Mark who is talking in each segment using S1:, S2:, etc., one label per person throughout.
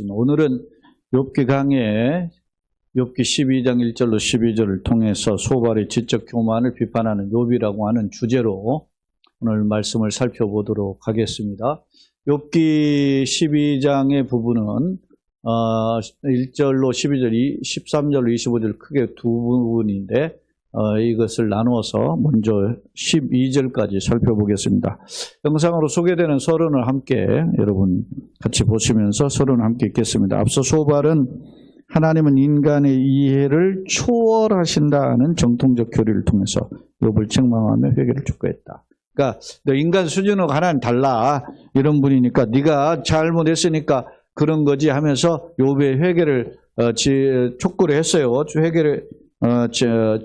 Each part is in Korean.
S1: 오늘은 욥기 강의 욥기 12장 1절로 12절을 통해서 소발의 지적 교만을 비판하는 욥이라고 하는 주제로 오늘 말씀을 살펴보도록 하겠습니다. 욥기 12장의 부분은 1절로 12절, 13절로 25절 크게 두 부분인데 이것을 나누어서 먼저 12절까지 살펴보겠습니다. 영상으로 소개되는 서론을 함께 여러분 같이 보시면서 서론을 함께 읽겠습니다. 앞서 소발은 하나님은 인간의 이해를 초월하신다는 정통적 교리를 통해서 욥을 책망하며 회개를 촉구했다. 그러니까 너 인간 수준하고 하나는 달라 이런 분이니까 네가 잘못했으니까 그런 거지 하면서 욥의 회개를 촉구를 했어요. 회개를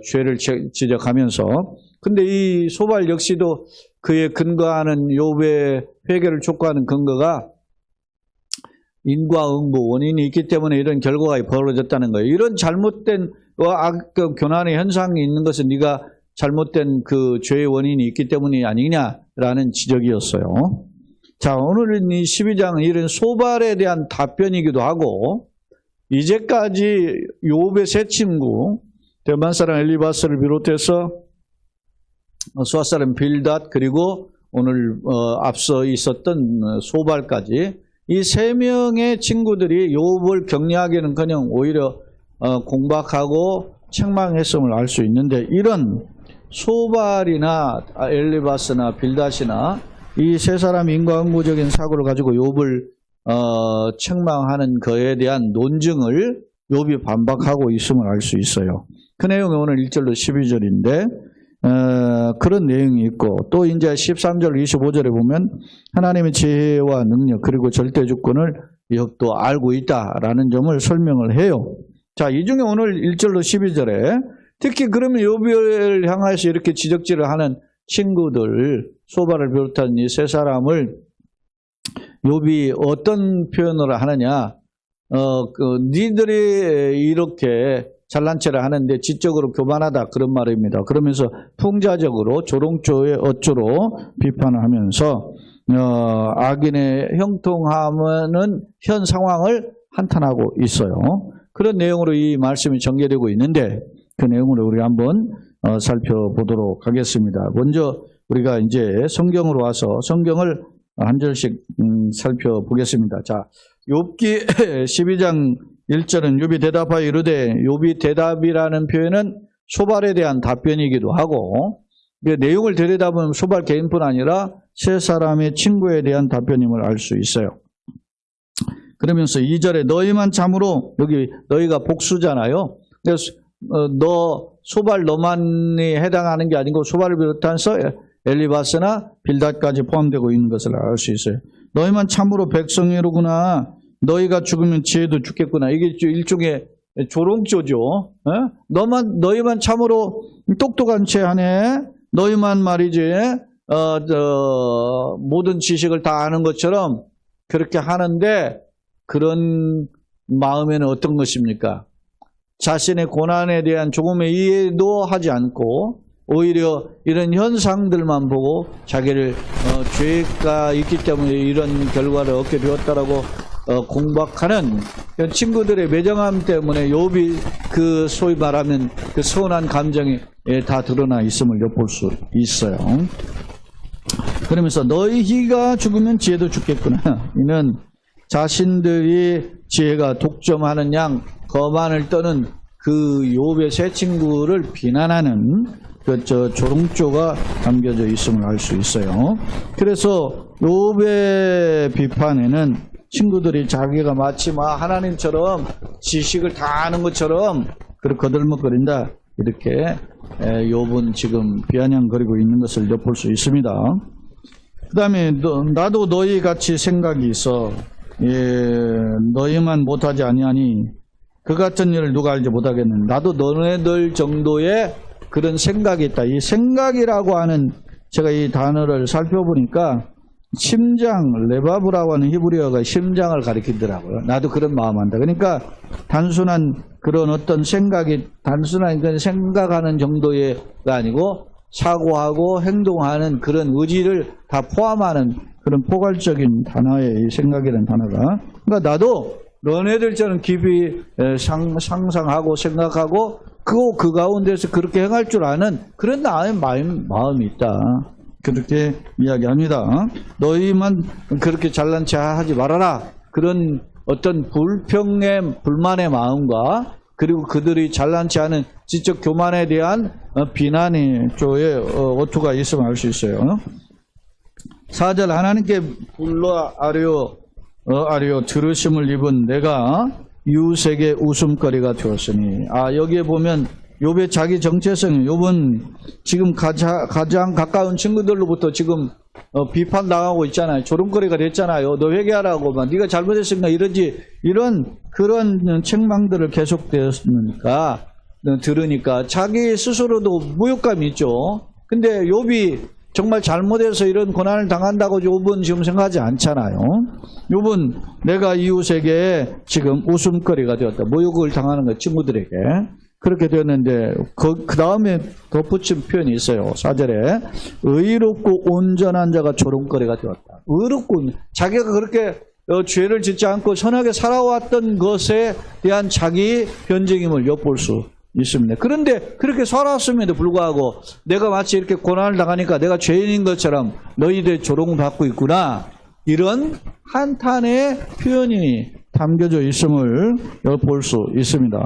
S1: 죄를 지적하면서. 근데 이 소발 역시도 그에 근거하는 욥의 회개를 촉구하는 근거가 인과응보 원인이 있기 때문에 이런 결과가 벌어졌다는 거예요. 이런 잘못된 교난의 현상이 있는 것은 네가 잘못된 그 죄의 원인이 있기 때문이 아니냐라는 지적이었어요. 자, 오늘은 이 12장은 이런 소발에 대한 답변이기도 하고 이제까지 욥의 세 친구 대만 사람 엘리바스를 비롯해서 수아 사람 빌닷 그리고 오늘 앞서 있었던 소발까지 이 세 명의 친구들이 욥을 격려하기는커녕 오히려 공박하고 책망했음을 알 수 있는데 이런 소발이나 엘리바스나 빌닷이나 이 세 사람의 인과응보적인 사고를 가지고 욥을 책망하는 것에 대한 논증을 욥이 반박하고 있음을 알 수 있어요. 그 내용이 오늘 1절로 12절인데 그런 내용이 있고 또 이제 13절 25절에 보면 하나님의 지혜와 능력 그리고 절대주권을 욥도 알고 있다라는 점을 설명을 해요. 자, 이 중에 오늘 1절로 12절에 특히 그러면 욥을 향해서 이렇게 지적질을 하는 친구들 소발을 비롯한 이 세 사람을 욥이 어떤 표현을 하느냐 니들이 이렇게 잘난 체를 하는데 지적으로 교만하다 그런 말입니다. 그러면서 풍자적으로 조롱조의 어조로 비판을 하면서 악인의 형통하는 현 상황을 한탄하고 있어요. 그런 내용으로 이 말씀이 전개되고 있는데 그 내용으로 우리 한번 살펴보도록 하겠습니다. 먼저 우리가 이제 성경으로 와서 성경을 한 절씩 살펴보겠습니다. 자, 욥기 12장 1절은 욥이 대답하여 이르되 욥이 대답이라는 표현은 소발에 대한 답변이기도 하고 그 내용을 들여다보면 소발 개인뿐 아니라 세 사람의 친구에 대한 답변임을 알 수 있어요. 그러면서 2절에 너희만 참으로 여기 너희가 복수잖아요. 그래서 소발 너만이 해당하는 게 아니고 소발을 비롯해서 엘리바스나 빌닷까지 포함되고 있는 것을 알 수 있어요. 너희만 참으로 백성이로구나. 너희가 죽으면 지혜도 죽겠구나. 이게 일종의 조롱조죠. 너희만 참으로 똑똑한 채 하네. 너희만 말이지 모든 지식을 다 아는 것처럼 그렇게 하는데 그런 마음에는 어떤 것입니까? 자신의 고난에 대한 조금의 이해도 하지 않고 오히려 이런 현상들만 보고 자기를 죄가 있기 때문에 이런 결과를 얻게 되었다라고 공박하는 친구들의 매정함 때문에 욥이 그 소위 말하면 그 서운한 감정이 다 드러나 있음을 엿볼 수 있어요. 그러면서 너희가 죽으면 지혜도 죽겠구나. 이는 자신들이 지혜가 독점하는 양 거만을 떠는 그 욥의 세 친구를 비난하는 조롱조가 담겨져 있음을 알 수 있어요. 그래서 욥의 비판에는 친구들이 자기가 마치 하나님처럼 지식을 다 아는 것처럼 그렇게 거들먹거린다 이렇게 욥은 지금 비아냥거리고 있는 것을 엿볼 수 있습니다. 그 다음에 나도 너희 같이 생각이 있어 너희만 못하지 아니하니 그 같은 일을 누가 알지 못하겠는데 나도 너네들 정도의 그런 생각이 있다. 이 생각이라고 하는 제가 이 단어를 살펴보니까 심장, 레바브라고 하는 히브리어가 심장을 가리키더라고요. 나도 그런 마음 한다. 그러니까 단순한 그런 어떤 생각이 단순한 그런 생각하는 정도가 아니고 사고하고 행동하는 그런 의지를 다 포함하는 그런 포괄적인 단어의 이 생각이라는 단어가 그러니까 나도 너네들처럼 깊이 상상하고 생각하고 그 가운데서 그렇게 행할 줄 아는 그런 나의 마음이 있다. 그렇게 이야기합니다. 너희만 그렇게 잘난 체 하지 말아라. 그런 어떤 불만의 마음과 그리고 그들이 잘난 체 하는 지적 교만에 대한 비난의 어투가 있으면 알 수 있어요. 4절 하나님께 불러 아뢰어 들으심을 입은 내가 이웃에게 웃음거리가 되었으니. 여기에 보면 욥의 자기 정체성이, 욥은 지금 가장 가까운 친구들로부터 지금 비판당하고 있잖아요. 조롱거리가 됐잖아요. 너 회개하라고 막 네가 잘못했으니까 이러지, 이런 그런 책망들을 계속되었으니까 들으니까 자기 스스로도 무욕감이 있죠. 근데 욥이 정말 잘못해서 이런 고난을 당한다고 욥은 지금 생각하지 않잖아요. 욥은 내가 이웃에게 지금 웃음거리가 되었다. 모욕을 당하는 거 친구들에게. 그렇게 되었는데 그 다음에 덧붙인 표현이 있어요. 4절에 의롭고 온전한 자가 조롱거리가 되었다. 의롭고, 자기가 그렇게 죄를 짓지 않고 선하게 살아왔던 것에 대한 자기 변증임을 엿볼 수 있습니다. 그런데 그렇게 살았음에도 불구하고 내가 마치 이렇게 고난을 당하니까 내가 죄인인 것처럼 너희들 조롱받고 있구나, 이런 한탄의 표현이 담겨져 있음을 엿볼 수 있습니다.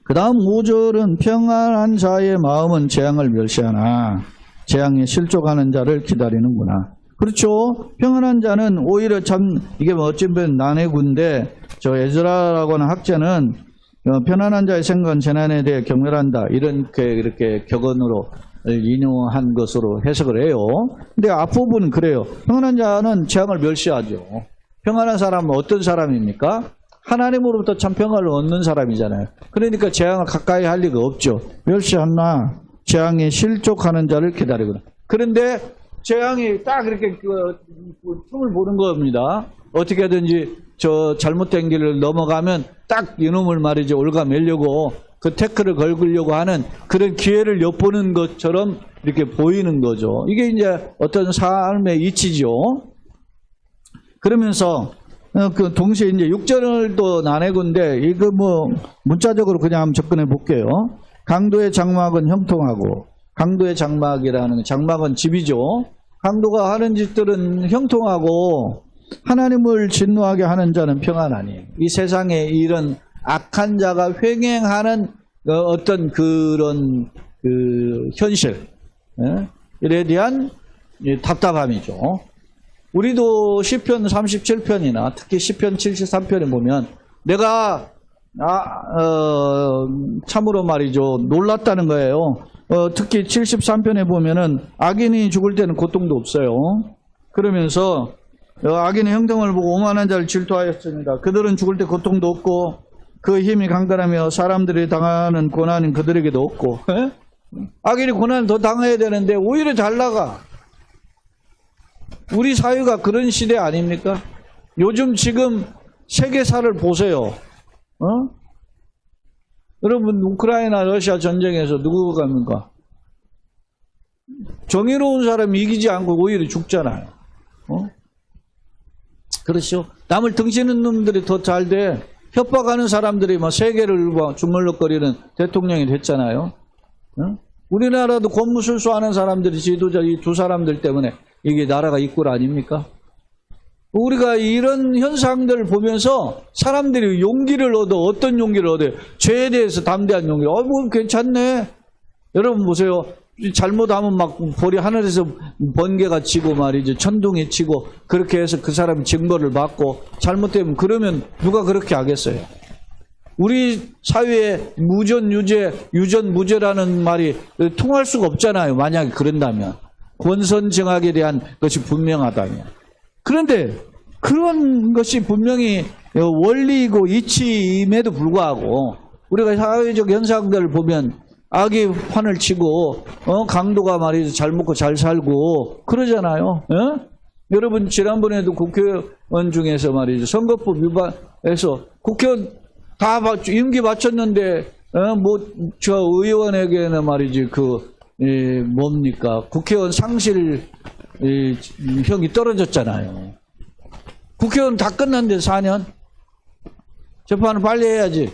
S1: 그 다음 5절은 평안한 자의 마음은 재앙을 멸시하나 재앙에 실족하는 자를 기다리는구나. 그렇죠. 평안한 자는 오히려 참, 이게 어찌 보면 난해군데, 저 에즈라라고 하는 학자는 편안한 자의 생각은 재난에 대해 경멸한다, 이렇게 격언으로 인용한 것으로 해석을 해요. 근데 앞부분은 그래요. 평안한 자는 재앙을 멸시하죠. 평안한 사람은 어떤 사람입니까? 하나님으로부터 참 평안을 얻는 사람이잖아요. 그러니까 재앙을 가까이 할 리가 없죠. 멸시하나 재앙에 실족하는 자를 기다리구나. 그런데 재앙이 딱 이렇게 틈을 보는 겁니다. 어떻게든지 저 잘못된 길을 넘어가면 딱 이놈을 말이죠, 올가매려고 그 태클을 걸으려고 하는 그런 기회를 엿보는 것처럼 이렇게 보이는 거죠. 이게 이제 어떤 삶의 이치죠. 그러면서 그 동시에 이제 6절도 난해군데, 이거 문자적으로 그냥 한번 접근해 볼게요. 강도의 장막은 형통하고, 강도의 장막이라는, 장막은 집이죠. 강도가 하는 짓들은 형통하고, 하나님을 진노하게 하는 자는 평안하니. 이 세상에 이런 악한 자가 횡행하는 어떤 그런 현실, 이에 대한 답답함이죠. 우리도 시편 37편이나 특히 시편 73편에 보면 내가 참으로 말이죠, 놀랐다는 거예요. 특히 73편에 보면은 악인이 죽을 때는 고통도 없어요. 그러면서 악인의 형통을 보고 오만한 자를 질투하였습니다. 그들은 죽을 때 고통도 없고 그 힘이 강건하며 사람들이 당하는 고난은 그들에게도 없고. 악인이 고난을 더 당해야 되는데 오히려 잘 나가. 우리 사회가 그런 시대 아닙니까? 요즘 지금 세계사를 보세요. 여러분, 우크라이나 러시아 전쟁에서 누구가 갑니까? 정의로운 사람이 이기지 않고 오히려 죽잖아요. 그렇죠? 남을 등지는 놈들이 더 잘 돼. 협박하는 사람들이 막 세계를 주물럭거리는 대통령이 됐잖아요. 우리나라도 권무술수하는 사람들이 지도자 이 두 사람들 때문에 이게 나라가 이꼴 아닙니까? 우리가 이런 현상들을 보면서 사람들이 용기를 얻어. 어떤 용기를 얻어요? 죄에 대해서 담대한 용기. 뭐 괜찮네. 여러분 보세요. 잘못하면 막 벌이 하늘에서 번개가 치고 말이죠. 천둥이 치고 그렇게 해서 그 사람이 징벌을 받고, 잘못되면 그러면 누가 그렇게 하겠어요? 우리 사회에 무전 유죄, 유전 무죄라는 말이 통할 수가 없잖아요. 만약에 그런다면. 권선징악에 대한 것이 분명하다면. 그런데 그런 것이 분명히 원리이고 이치임에도 불구하고 우리가 사회적 현상들을 보면 악이 판을 치고 강도가 말이죠, 잘 먹고 잘 살고 그러잖아요. 여러분 지난번에도 국회의원 중에서 말이죠, 선거법 위반해서 국회의원 다 임기 마쳤는데 저 의원에게는 말이지 뭡니까, 국회의원 상실 형이 떨어졌잖아요. 국회의원 다 끝났는데 4년. 재판을 빨리 해야지.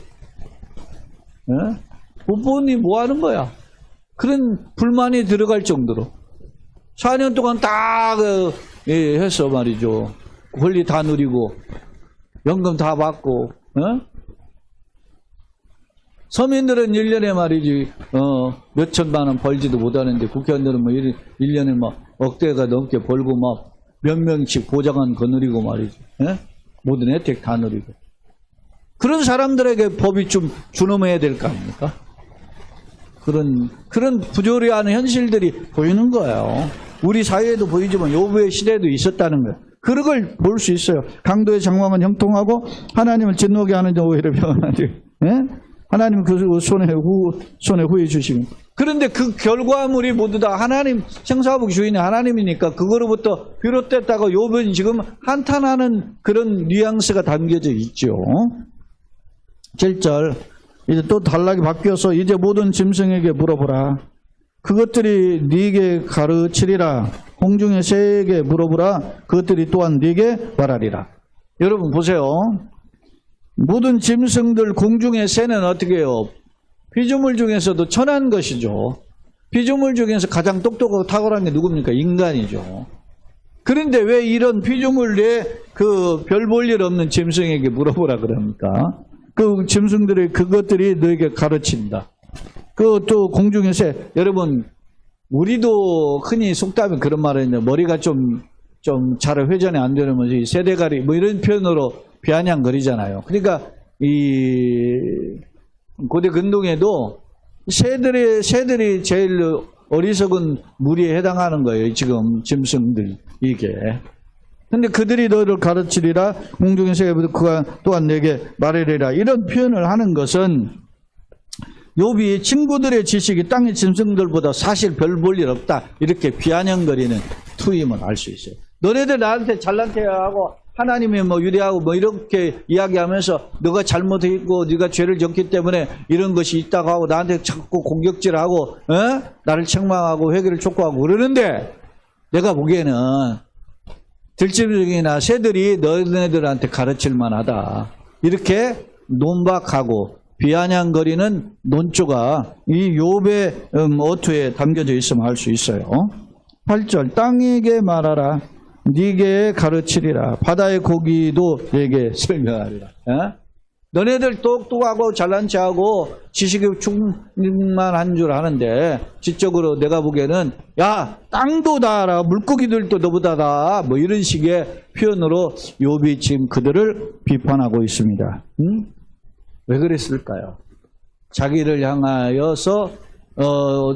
S1: 법원이 뭐 하는 거야? 그런 불만이 들어갈 정도로 4년 동안 다 해서 말이죠. 권리 다 누리고 연금 다 받고 서민들은 1년에 말이지 몇 천만 원 벌지도 못하는데 국회의원들은 뭐 1년에 막 억대가 넘게 벌고 막 몇 명씩 보좌관 거느리고 말이지. 모든 혜택 다 누리고. 그런 사람들에게 법이 좀 준엄해야 될 거 아닙니까? 그런 부조리한 현실들이 보이는 거예요. 우리 사회에도 보이지만 요부의 시대에도 있었다는 거예요. 그런 걸 볼 수 있어요. 강도의 장막은 형통하고 하나님을 진노하게 하는 자 오히려 변하지. 하나님 그 손에 후해 주시면. 그런데 그 결과물이 모두 다 하나님, 생사복 주인이 하나님이니까 그거로부터 비롯됐다고 욥은 지금 한탄하는 그런 뉘앙스가 담겨져 있죠. 7절. 이제 또 단락이 바뀌어서 이제 모든 짐승에게 물어보라. 그것들이 네게 가르치리라. 공중의 새에게 물어보라. 그것들이 또한 네게 말하리라. 여러분 보세요. 모든 짐승들 공중의 새는 어떻게 해요? 피조물 중에서도 천한 것이죠. 피조물 중에서 가장 똑똑하고 탁월한 게 누굽니까? 인간이죠. 그런데 왜 이런 피조물 내에 그 별 볼 일 없는 짐승에게 물어보라 그럽니까? 그 짐승들이 그것들이 너에게 가르친다. 그 또 공중의 새. 여러분 우리도 흔히 속담에 그런 말을 했는데 머리가 좀 잘 회전이 안 되면 이 새대가리 뭐 이런 표현으로 비아냥거리잖아요. 그러니까 이 고대 근동에도 새들이 제일 어리석은 무리에 해당하는 거예요. 지금 짐승들 이게. 근데 그들이 너를 가르치리라. 공중의 새가 그가 또한 내게 말하리라. 이런 표현을 하는 것은 욥이 친구들의 지식이 땅의 짐승들보다 사실 별 볼 일 없다. 이렇게 비아냥거리는 투임을 알 수 있어요. 너네들 나한테 잘난 체하고 하나님이 뭐 유리하고 뭐 이렇게 이야기하면서 너가 잘못했고 네가 죄를 졌기 때문에 이런 것이 있다고 하고 나한테 자꾸 공격질하고 나를 책망하고 회개를 촉구하고 그러는데 내가 보기에는 들짐승이나 새들이 너네들한테 가르칠 만하다. 이렇게 논박하고 비아냥거리는 논조가 이 욥의 어투에 담겨져 있으면 알 수 있어요. 8절 땅에게 말하라. 네게 가르치리라. 바다의 고기도 네게 설명하리라. 너네들 똑똑하고 잘난 체하고 지식이 충만한 줄 아는데 지적으로 내가 보기에는 야 땅도 다라 물고기들도 너보다 다 뭐 이런 식의 표현으로 욥이 지금 그들을 비판하고 있습니다. 왜 그랬을까요? 자기를 향하여서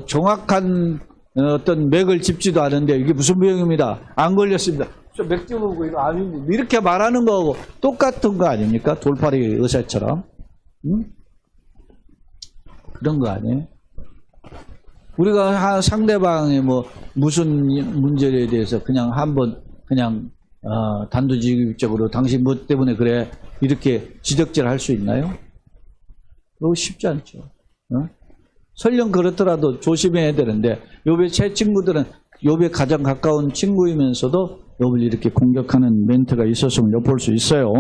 S1: 정확한 어떤 맥을 짚지도 않은데 이게 무슨 병입니다. 안 걸렸습니다. 맥 짚어보고 이거 아니고 이렇게 말하는 거하고 똑같은 거 아닙니까? 돌팔이 의사처럼. 그런 거 아니에요? 우리가 상대방의 뭐 무슨 문제에 대해서 그냥 한번 그냥 단도직입적으로 당신 뭐 때문에 그래 이렇게 지적질 할 수 있나요? 그거 쉽지 않죠. 설령 그렇더라도 조심해야 되는데 욥의 새 친구들은 욥의 가장 가까운 친구이면서도 욥을 이렇게 공격하는 멘트가 있었음을 엿볼 수 있어요.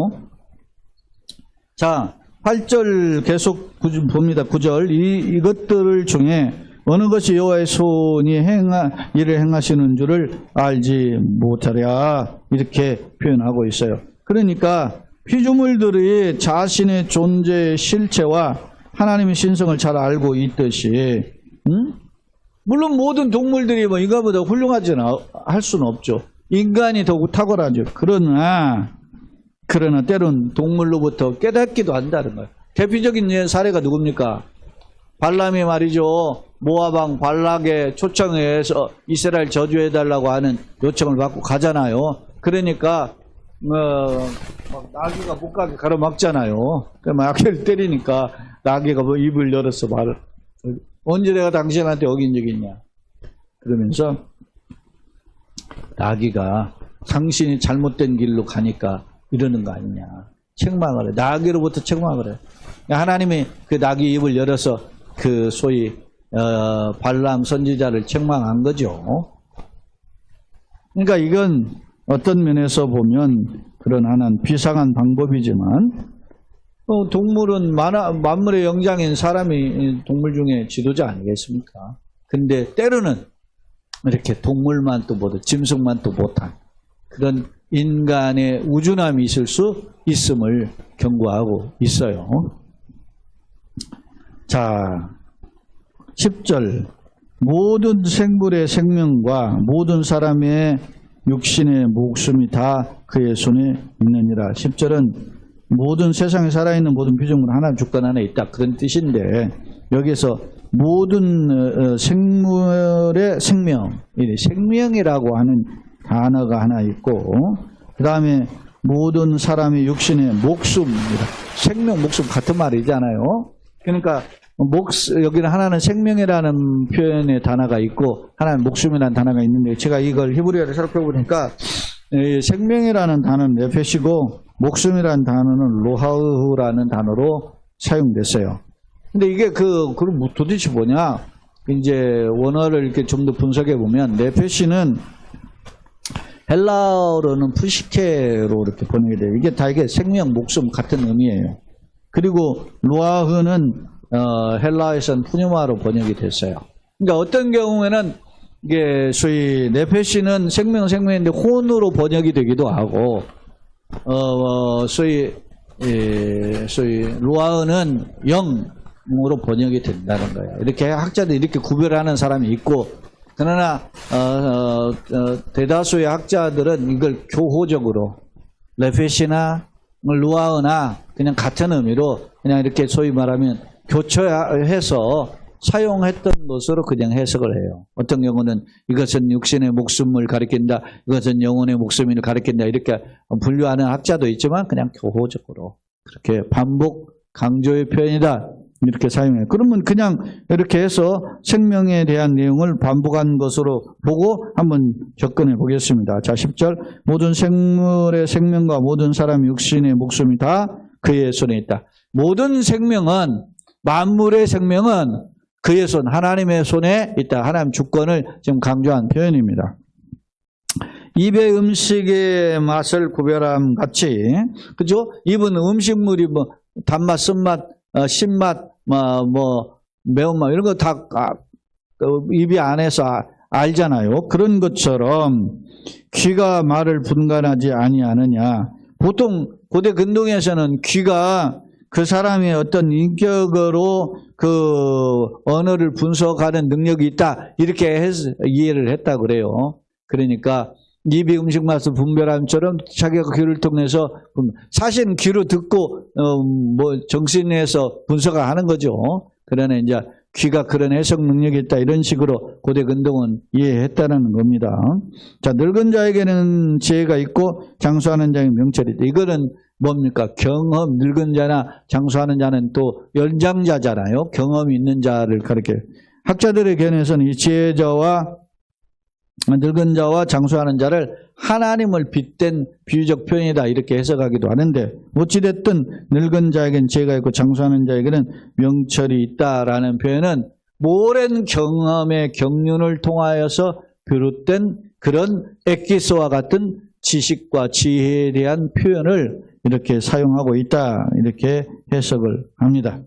S1: 자, 8절 계속 봅니다. 9절 이것들 중에 어느 것이 여호와의 손이 이를 행하시는 줄을 알지 못하랴 이렇게 표현하고 있어요. 그러니까 피조물들이 자신의 존재의 실체와 하나님의 신성을 잘 알고 있듯이 물론 모든 동물들이 뭐 인간보다 훌륭하지는 할 수는 없죠. 인간이 더욱 탁월하죠. 그러나 때론 동물로부터 깨닫기도 한다는 거예요. 대표적인 사례가 누굽니까? 발람이 말이죠. 모압 왕 발락의 초청에 의해서 이스라엘 저주해달라고 하는 요청을 받고 가잖아요. 그러니까 막 나귀가 못 가게 가로막잖아요. 그럼 나귀를 때리니까 나귀가 뭐 입을 열어서 말을 언제 내가 당신한테 어긴 적이 있냐 그러면서 나귀가 당신이 잘못된 길로 가니까 이러는 거 아니냐 책망을 해. 나귀로부터 책망을 해. 하나님이 그 나귀 입을 열어서 그 소위 발람 선지자를 책망한 거죠. 그러니까 이건 어떤 면에서 보면 그런 하나는 비상한 방법이지만 동물은 만물의 영장인 사람이 동물 중에 지도자 아니겠습니까? 근데 때로는 이렇게 동물만 또 못해, 짐승만 또 못한 그런 인간의 우준함이 있을 수 있음을 경고하고 있어요. 자, 10절. 모든 생물의 생명과 모든 사람의 육신의 목숨이 다 그의 손에 있느니라. 10절은 모든 세상에 살아있는 모든 피조물 하나 주권 안에 있다. 그런 뜻인데 여기서 모든 생물의 생명, 생명이라고 하는 단어가 하나 있고 그 다음에 모든 사람의 육신의 목숨이라. 생명, 목숨 같은 말이잖아요. 그러니까 여기는 하나는 생명이라는 표현의 단어가 있고 하나는 목숨이라는 단어가 있는데 제가 이걸 히브리어를 살펴보니까 생명이라는 단어는 네페시고 목숨이라는 단어는 로하우라는 단어로 사용됐어요. 근데 이게 그럼 도대체 뭐냐? 이제 원어를 이렇게 좀 더 분석해 보면 네페시는 헬라어로는 푸시케로 이렇게 번역이 돼요. 이게 다 이게 생명, 목숨 같은 의미예요. 그리고 로아흐는 헬라어에서는 푸뉴마로 번역이 됐어요. 그러니까 어떤 경우에는 이게 소위 네페시는 생명인데 혼으로 번역이 되기도 하고 소위 로아흐는 영으로 번역이 된다는 거예요. 이렇게 학자들이 이렇게 구별하는 사람이 있고 그러나 대다수의 학자들은 이걸 교호적으로 네페시나 루아흐나 그냥 같은 의미로 그냥 이렇게 소위 말하면 교처해서 사용했던 것으로 그냥 해석을 해요. 어떤 경우는 이것은 육신의 목숨을 가리킨다, 이것은 영혼의 목숨을 가리킨다 이렇게 분류하는 학자도 있지만 그냥 교호적으로 그렇게 반복 강조의 표현이다 이렇게 사용해요. 그러면 그냥 이렇게 해서 생명에 대한 내용을 반복한 것으로 보고 한번 접근해 보겠습니다. 자, 10절. 모든 생물의 생명과 모든 사람의 육신의 목숨이 다 그의 손에 있다. 모든 생명은, 만물의 생명은 그의 손, 하나님의 손에 있다. 하나님 주권을 지금 강조한 표현입니다. 입의 음식의 맛을 구별함 같이, 그죠? 입은 음식물이 뭐 단맛, 쓴맛, 신맛, 매운맛 이런 거 다 입이 안에서 알잖아요. 그런 것처럼 귀가 말을 분간하지 아니하느냐. 보통 고대 근동에서는 귀가 그 사람의 어떤 인격으로 그 언어를 분석하는 능력이 있다 이렇게 이해를 했다 그래요. 그러니까 입이 음식 맛을 분별함처럼 자기가 귀를 통해서 사실은 귀로 듣고 정신에서 분석을 하는 거죠. 그러나 이제 귀가 그런 해석 능력이 있다 이런 식으로 고대 근동은 이해했다는 겁니다. 자, 늙은 자에게는 지혜가 있고 장수하는 자에게 명철이 있다. 이거는 뭡니까? 경험, 늙은 자나 장수하는 자는 또 연장자잖아요. 경험이 있는 자를 가리켜요. 학자들의 견해에서는 이 지혜자와 늙은 자와 장수하는 자를 하나님을 빗댄 비유적 표현이다 이렇게 해석하기도 하는데 어찌됐든 늙은 자에게는 지혜가 있고 장수하는 자에게는 명철이 있다라는 표현은 오랜 경험의 경륜을 통하여서 비롯된 그런 엑기스와 같은 지식과 지혜에 대한 표현을 이렇게 사용하고 있다 이렇게 해석을 합니다.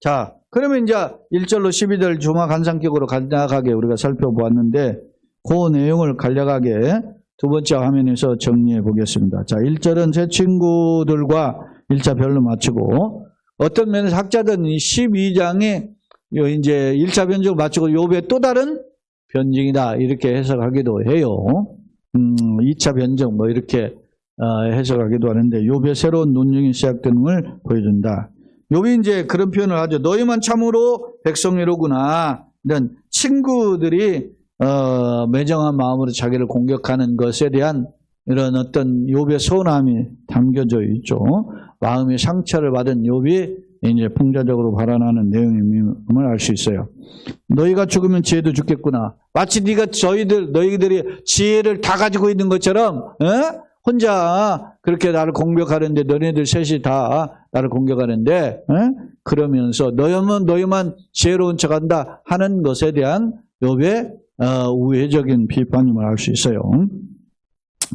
S1: 자, 그러면 이제 1절로 12절 주마 간상격으로 간략하게 우리가 살펴보았는데 그 내용을 간략하게 두 번째 화면에서 정리해 보겠습니다. 자, 1절은 제 친구들과 1차 별로 마치고 어떤 면에서 학자들은 12장에 이제 1차 변증을 마치고 욥의 또 다른 변증이다 이렇게 해석하기도 해요. 2차 변증 뭐 이렇게 해석하기도 하는데 욥의 새로운 논증이 시작되는 걸 보여준다. 욥이 이제 그런 표현을 하죠. 너희만 참으로 백성이로구나. 이런 친구들이 매정한 마음으로 자기를 공격하는 것에 대한 이런 어떤 욥의 서운함이 담겨져 있죠. 마음의 상처를 받은 욥이 이제 풍자적으로 발언하는 내용임을 알 수 있어요. 너희가 죽으면 지혜도 죽겠구나. 마치 너희들이 지혜를 다 가지고 있는 것처럼 혼자 그렇게 나를 공격하는데 너희들 셋이 다 나를 공격하는데 그러면서 너희만 지혜로운 척한다 하는 것에 대한 욥의 우회적인 비판임을 알 수 있어요.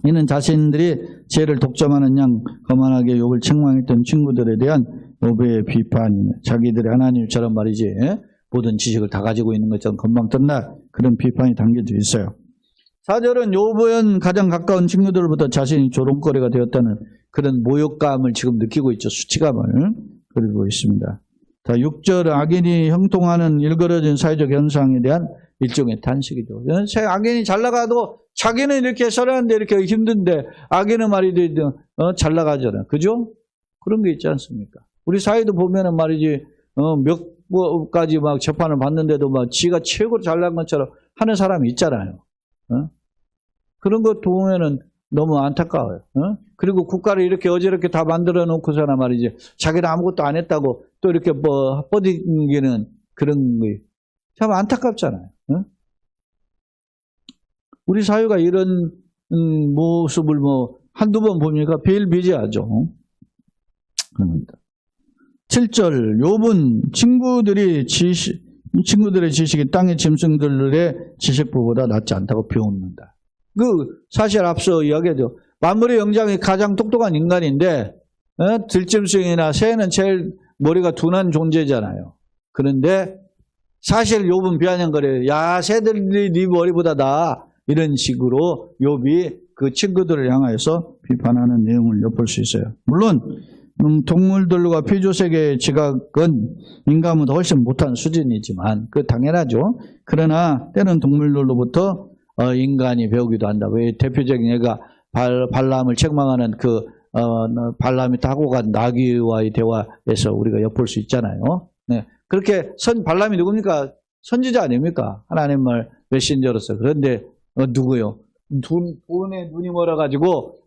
S1: 이는 자신들이 죄를 독점하는 양 거만하게 욥을 책망했던 친구들에 대한 욥의 비판이며 자기들이 하나님처럼 말이지 모든 지식을 다 가지고 있는 것처럼 건방 뜬다 그런 비판이 담겨져 있어요. 4절은 욥은 가장 가까운 친구들로부터 자신이 조롱거리가 되었다는 그런 모욕감을 지금 느끼고 있죠. 수치감을 그리고 있습니다. 자, 6절은 악인이 형통하는 일그러진 사회적 현상에 대한 일종의 탄식이죠. 악인이 잘 나가도 자기는 이렇게 살았는데 이렇게 힘든데 악인은 말이지 잘 나가잖아. 그죠? 그런 게 있지 않습니까? 우리 사회도 보면은 말이지 몇 가지 막 재판을 받는데도 막 지가 최고로 잘난 것처럼 하는 사람이 있잖아요. 그런 것 보면은 너무 안타까워요. 그리고 국가를 이렇게 어지럽게 다 만들어 놓고서나 말이지 자기는 아무것도 안 했다고 또 이렇게 뭐 뻗이기는 그런 게 참 안타깝잖아요. 우리 사회가 이런 모습을 뭐 한두 번 보니까 비일비재하죠. 그럽니다. 7절 욥은 친구들의 지식이 땅의 짐승들의 지식보다 낫지 않다고 비웃는다. 그 사실 앞서 이야기했죠. 만물의 영장이 가장 똑똑한 인간인데 들짐승이나 새는 제일 머리가 둔한 존재잖아요. 그런데 사실 욥은 비아냥거려요. 야, 새들이 네 머리보다 나아. 이런 식으로 욥이 그 친구들을 향하여서 비판하는 내용을 엿볼 수 있어요. 물론 동물들과 피조세계의 지각은 인간보다 훨씬 못한 수준이지만 그 당연하죠. 그러나 때는 동물들로부터 인간이 배우기도 한다. 왜 대표적인 예가 발람을 책망하는 그 발람이 타고 간 나귀와의 대화에서 우리가 엿볼 수 있잖아요. 네. 그렇게 발람이 누굽니까? 선지자 아닙니까? 하나님 말 메신저로서. 그런데 누구요? 돈에 눈이 멀어가지고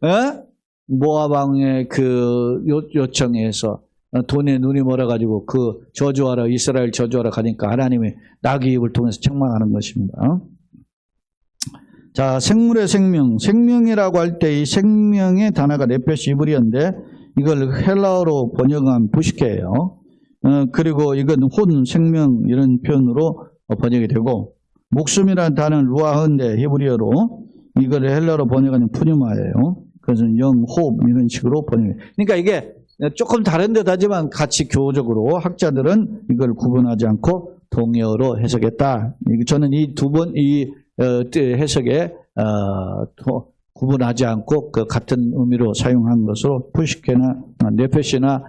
S1: 모압 왕의 그 요청에서 돈에 눈이 멀어가지고 그 저주하러 이스라엘 저주하러 가니까 하나님이 나귀 입을 통해서 책망하는 것입니다. 자, 생물의 생명이라고 할 때 이 생명의 단어가 네페시 이브리어인데 이걸 헬라어로 번역한 부시케예요. 그리고 이건 혼, 생명 이런 표현으로 번역이 되고 목숨이라는 단어는 루아흐인데 히브리어로 이걸 헬라어로 번역하는 푸뉴마예요. 그래서 영, 호흡 이런 식으로 번역해요. 그러니까 이게 조금 다른 듯 하지만 같이 교적으로 학자들은 이걸 구분하지 않고 동의어로 해석했다. 저는 이 두 번 이 해석에 구분하지 않고 그 같은 의미로 사용한 것으로 푸시케나 네페시나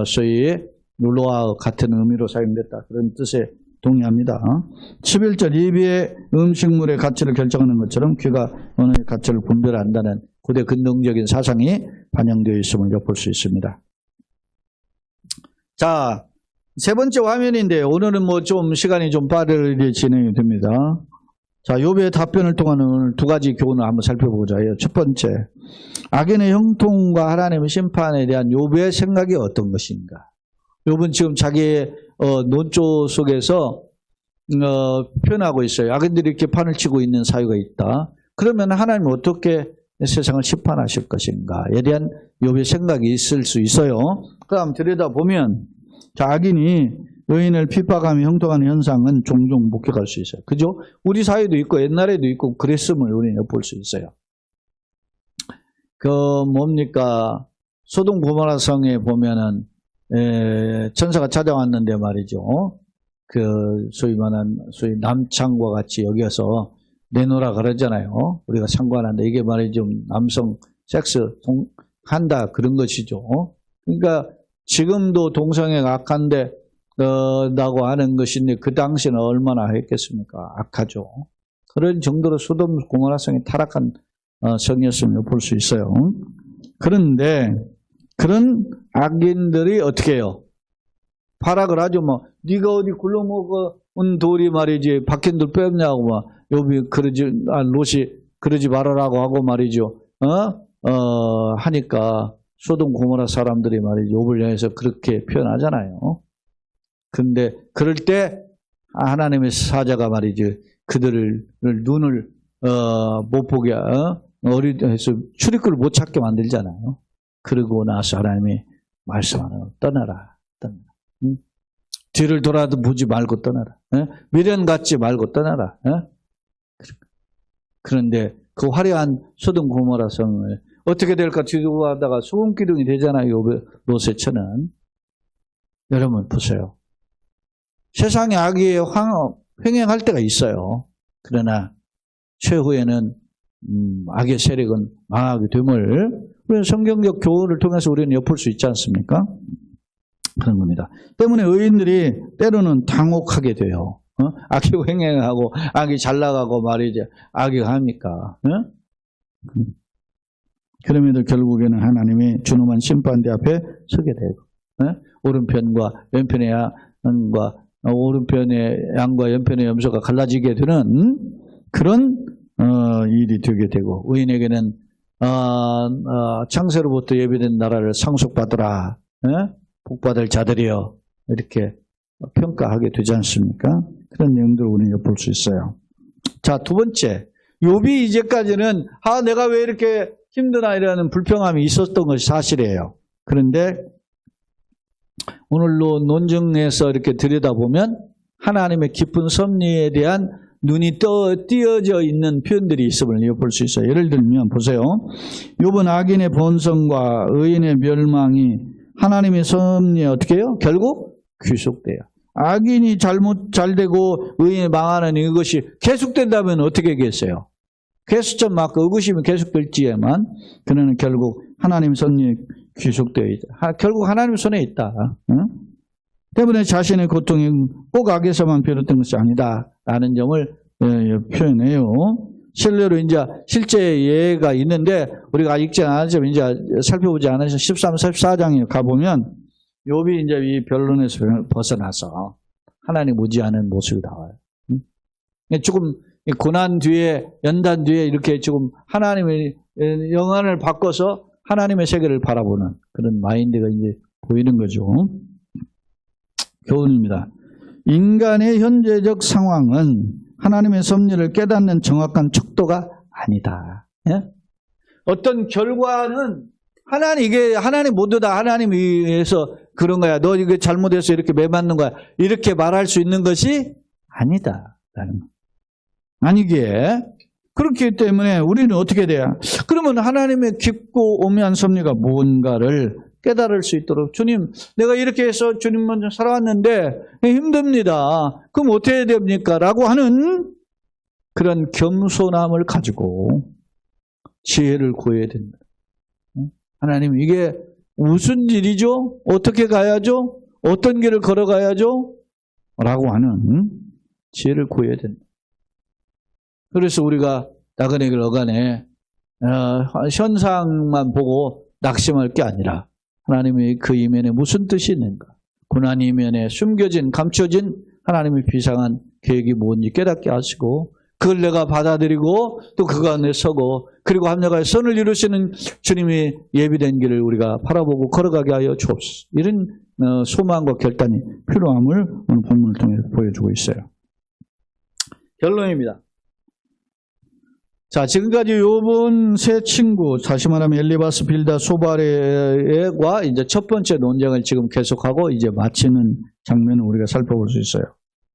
S1: 소위 루아흐 같은 의미로 사용됐다. 그런 뜻에 동의합니다. 11절 입의 음식물의 가치를 결정하는 것처럼 귀가 언어의 가치를 분별한다는 고대 근동적인 사상이 반영되어 있음을 엿볼 수 있습니다. 자, 세 번째 화면인데 오늘은 뭐 좀 시간이 좀 빠르게 진행이 됩니다. 자, 욥의 답변을 통한 오늘 두 가지 교훈을 한번 살펴보자. 첫 번째, 악인의 형통과 하나님의 심판에 대한 욥의 생각이 어떤 것인가? 욥은 지금 자기의 논조 속에서 표현하고 있어요. 악인들이 이렇게 판을 치고 있는 사유가 있다. 그러면 하나님은 어떻게 세상을 심판하실 것인가에 대한 욥의 생각이 있을 수 있어요. 그럼 들여다보면 자, 악인이 의인을 핍박하며 형통하는 현상은 종종 목격할 수 있어요. 그죠? 우리 사회도 있고 옛날에도 있고 그랬음을 우리는 엿볼 수 있어요. 뭡니까? 소돔 고모라 성에 보면은 천사가 찾아왔는데 말이죠. 소위 남창과 같이 여기서 내놓으라 그러잖아요. 우리가 상관한다. 이게 말이죠. 남성 섹스 한다 그런 것이죠. 그러니까 지금도 동성애가 악한데 라고 하는 것인데 그 당시는 얼마나 했겠습니까? 악하죠. 그런 정도로 소돔 고모라 성이 타락한 성이었음을 볼 수 있어요. 그런데 그런 악인들이 어떻게 해요? 발악을 하죠. 뭐 네가 어디 굴러먹은 돌이 말이지 박힌 돌 빼었냐고 막 욥이 롯이 그러지 말아라고 하고 말이죠. 하니까 소돔 고모라 사람들이 말이죠. 욥을 향해서 그렇게 표현하잖아요. 근데 그럴 때 하나님의 사자가 말이죠. 그들을 눈을 못 보게 어리해서 출입구를 못 찾게 만들잖아요. 그러고 나서 하나님이 말씀하는 떠나라. 뒤를 돌아도 보지 말고 떠나라. 미련 갖지 말고 떠나라. 그런데 그 화려한 소돔 고모라 성을 어떻게 될까 두려워하다가 소금기둥이 되잖아요. 롯의 여러분 보세요. 세상에 악이 횡행할 때가 있어요. 그러나 최후에는 악의 세력은 망하게 됨을 우리는 성경적 교훈을 통해서 우리는 엿볼 수 있지 않습니까? 그런 겁니다. 때문에 의인들이 때로는 당혹하게 돼요. 악이 횡행하고 악이 잘 나가고 말이죠. 악이 합니까? 그럼에도 결국에는 하나님이 준엄한 심판대 앞에 서게 되고 오른편과 왼편의 양과 오른편의 양과 왼편의 염소가 갈라지게 되는 그런 일이 되게 되고 의인에게는 창세로부터 예비된 나라를 상속받으라. 복받을 자들이여 이렇게 평가하게 되지 않습니까? 그런 내용들을 우리는 엿볼 수 있어요. 자, 두 번째, 욥이 이제까지는 내가 왜 이렇게 힘드나 이라는 불평함이 있었던 것이 사실이에요. 그런데 오늘로 논증에서 이렇게 들여다보면 하나님의 깊은 섭리에 대한 눈이 띄어져 있는 표현들이 있음을 엿볼 수 있어요. 예를 들면 보세요. 욥은 악인의 본성과 의인의 멸망이 하나님의 섭리에 어떻게 해요? 결국 귀속돼요. 악인이 잘되고 의인이 망하는 이것이 계속된다면 어떻게 하겠어요? 계속 맞고 의구심이 계속될지에만 그는 결국 하나님 섭리에 귀속되어 있다. 결국 하나님 손에 있다. 때문에 자신의 고통이 꼭 악에서만 비롯된 것이 아니다라는 점을 표현해요. 실례로 이제 실제 예가 있는데 우리가 읽지 않았지만 이제 살펴보지 않아서 13, 14장에 가보면 욥이 이제 이 변론에서 벗어나서 하나님 무지하는 모습이 나와요. 조금 고난 뒤에 연단 뒤에 이렇게 지금 하나님의 영안을 바꿔서 하나님의 세계를 바라보는 그런 마인드가 이제 보이는 거죠. 교훈입니다. 인간의 현재적 상황은 하나님의 섭리를 깨닫는 정확한 척도가 아니다. 예? 어떤 결과는 이게 하나님 모두다 하나님 위해서 그런 거야. 너 이게 잘못해서 이렇게 매맞는 거야. 이렇게 말할 수 있는 것이 아니다라는 거. 아니기에 그렇기 때문에 우리는 어떻게 돼야? 그러면 하나님의 깊고 오묘한 섭리가 뭔가를 깨달을 수 있도록 주님, 내가 이렇게 해서 주님 먼저 살아왔는데 힘듭니다. 그럼 어떻게 해야 됩니까? 라고 하는 그런 겸손함을 가지고 지혜를 구해야 된다. 하나님 이게 무슨 일이죠? 어떻게 가야죠? 어떤 길을 걸어가야죠? 라고 하는 지혜를 구해야 된다. 그래서 우리가 나그네 어간에 현상만 보고 낙심할 게 아니라 하나님의 그 이면에 무슨 뜻이 있는가? 고난 이면에 숨겨진 감춰진 하나님의 비상한 계획이 뭔지 깨닫게 하시고 그걸 내가 받아들이고 또 그 안에 서고 그리고 합력하여 선을 이루시는 주님이 예비된 길을 우리가 바라보고 걸어가게 하여 주옵소서. 이런 소망과 결단이 필요함을 오늘 본문을 통해 보여주고 있어요. 결론입니다. 자, 지금까지 욥은 세 친구, 다시 말하면 엘리바스, 빌다, 소바레와 이제 첫 번째 논쟁을 지금 계속하고 이제 마치는 장면을 우리가 살펴볼 수 있어요.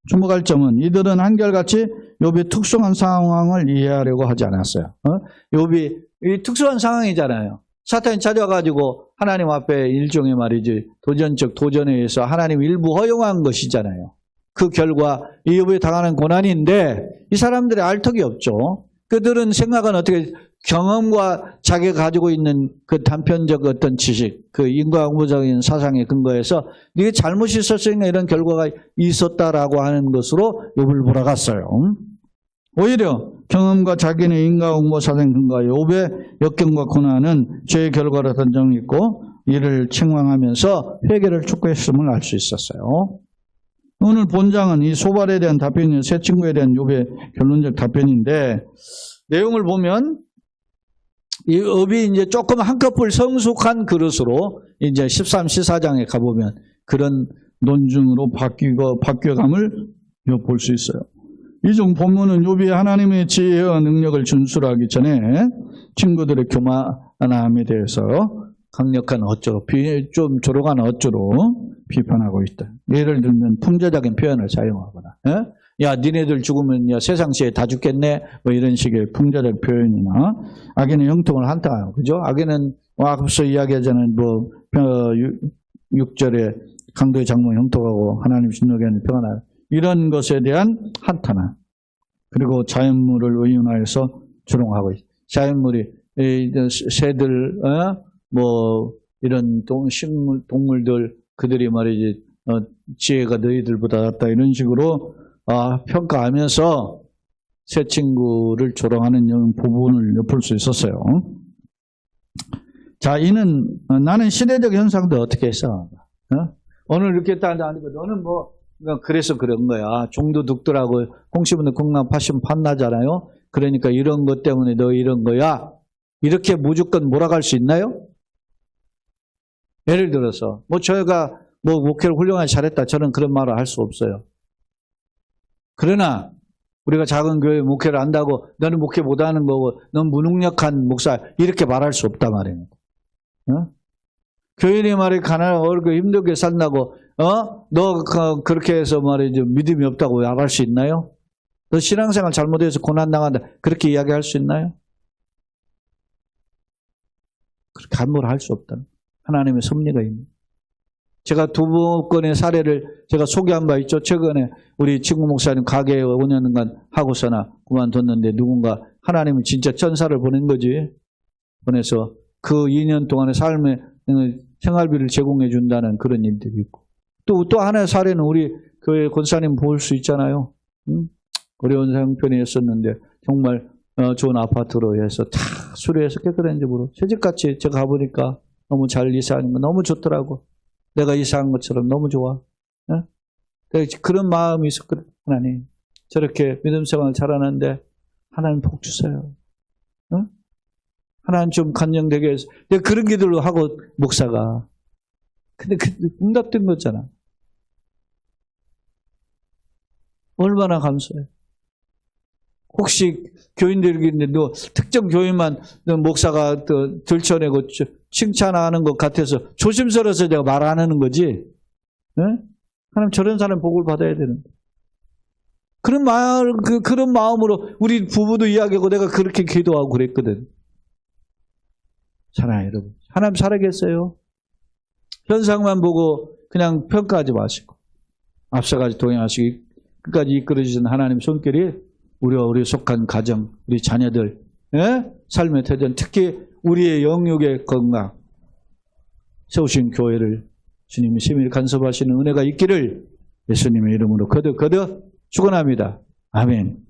S1: 주목할 점은 이들은 한결같이 욥의 특수한 상황을 이해하려고 하지 않았어요. 욥이 이 특수한 상황이잖아요. 사탄이 찾아가지고 하나님 앞에 일종의 말이지 도전적 도전에 의해서 하나님 일부 허용한 것이잖아요. 그 결과 이 욥이 당하는 고난인데 이 사람들이 알 턱이 없죠. 그들은 생각은 어떻게 경험과 자기가 가지고 있는 그 단편적 어떤 지식, 그 인과응보적인 사상에 근거해서 이게 잘못이 있었으니까 이런 결과가 있었다라고 하는 것으로 욥을 몰아갔어요. 오히려 경험과 자기네 인과응보 사상 근거에 욥의 역경과 고난은 죄의 결과라는 점이 있고 이를 책망하면서 회개를 촉구했음을 알 수 있었어요. 오늘 본장은 이 소발에 대한 답변이 세 친구에 대한 욥의 결론적 답변인데 내용을 보면 이 욥이 이제 조금 한꺼풀 성숙한 그릇으로 이제 13, 14장에 가보면 그런 논증으로 바뀌어감을 엿볼 수 있어요. 이 중 본문은 욥이 하나님의 지혜와 능력을 준수하기 전에 친구들의 교만함에 대해서 강력한 어조로, 좀 조롱한 어조로 비판하고 있다. 예를 들면 풍자적인 표현을 사용하거나 야, 니네들 죽으면 야, 세상시에 다 죽겠네? 뭐 이런 식의 풍자적 표현이나, 악에는 형통을 한다. 그죠? 악에는, 앞서 이야기하자는 6절에 강도의 장모 형통하고 하나님 신노에는 평안하다. 이런 것에 대한 한탄함. 그리고 자연물을 의존하여서 조롱하고 있다. 자연물이, 새들, 이런 식물, 동물들, 그들이 말이지, 지혜가 너희들보다 낫다. 이런 식으로, 평가하면서 새 친구를 조롱하는 부분을 엿볼 수 있었어요. 자, 이는, 나는 시대적 현상도 어떻게 했어? 오늘 이렇게 따는데, 너는 그래서 그런 거야. 종도둑들하고 홍시분들 공남 파시면 판나잖아요. 그러니까 이런 것 때문에 너 이런 거야. 이렇게 무조건 몰아갈 수 있나요? 예를 들어서, 저희가 목회를 훌륭하게 잘했다. 저는 그런 말을 할 수 없어요. 그러나, 우리가 작은 교회 목회를 한다고, 너는 목회 못하는 거고, 넌 무능력한 목사, 이렇게 말할 수 없단 말이에요. 교인이 말이 가난하고 힘들게 산다고, 너 그렇게 해서 말이죠. 믿음이 없다고 말할 수 있나요? 너 신앙생활 잘못해서 고난당한다. 그렇게 이야기할 수 있나요? 그렇게 함부로 할 수 없다. 하나님의 섭리가 있습니다. 제가 두 건의 사례를 제가 소개한 바 있죠. 최근에 우리 친구 목사님 가게에 5년간 하고서나 그만뒀는데 누군가 하나님은 진짜 천사를 보낸 거지. 보내서 그 2년 동안의 삶에 생활비를 제공해 준다는 그런 일들이 있고. 또 하나의 사례는 우리 교회 권사님 볼 수 있잖아요. 어려운 형편이었었는데 정말 좋은 아파트로 해서 다 수리해서 깨끗한 집으로 새집같이 제가 가보니까 너무 잘 이사하는 거 너무 좋더라고. 내가 이사한 것처럼 너무 좋아. 그런 마음이 있었거든. 하나님 저렇게 믿음 생활 잘하는데 하나님 복 주세요. 하나님 좀 간증되게 해서 내가 그런 기도를 하고 목사가 근데 응답된 거잖아. 얼마나 감사해. 혹시 교인들이 있는데 너 특정 교인만 목사가 또 들춰내고 칭찬하는 것 같아서 조심스러워서 내가 말 안 하는 거지. 네? 하나님 저런 사람 복을 받아야 되는데. 그런 마음으로 우리 부부도 이야기하고 내가 그렇게 기도하고 그랬거든. 사랑해요, 여러분. 하나님 살아계세요. 현상만 보고 그냥 평가하지 마시고 앞서가지 동행하시기 끝까지 이끌어주신 하나님 손길이 우리와 우리 속한 가정, 우리 자녀들 삶의 태전, 특히 우리의 영육의 건강 세우신 교회를 주님이 심히 간섭하시는 은혜가 있기를 예수님의 이름으로 거듭 축원합니다. 아멘.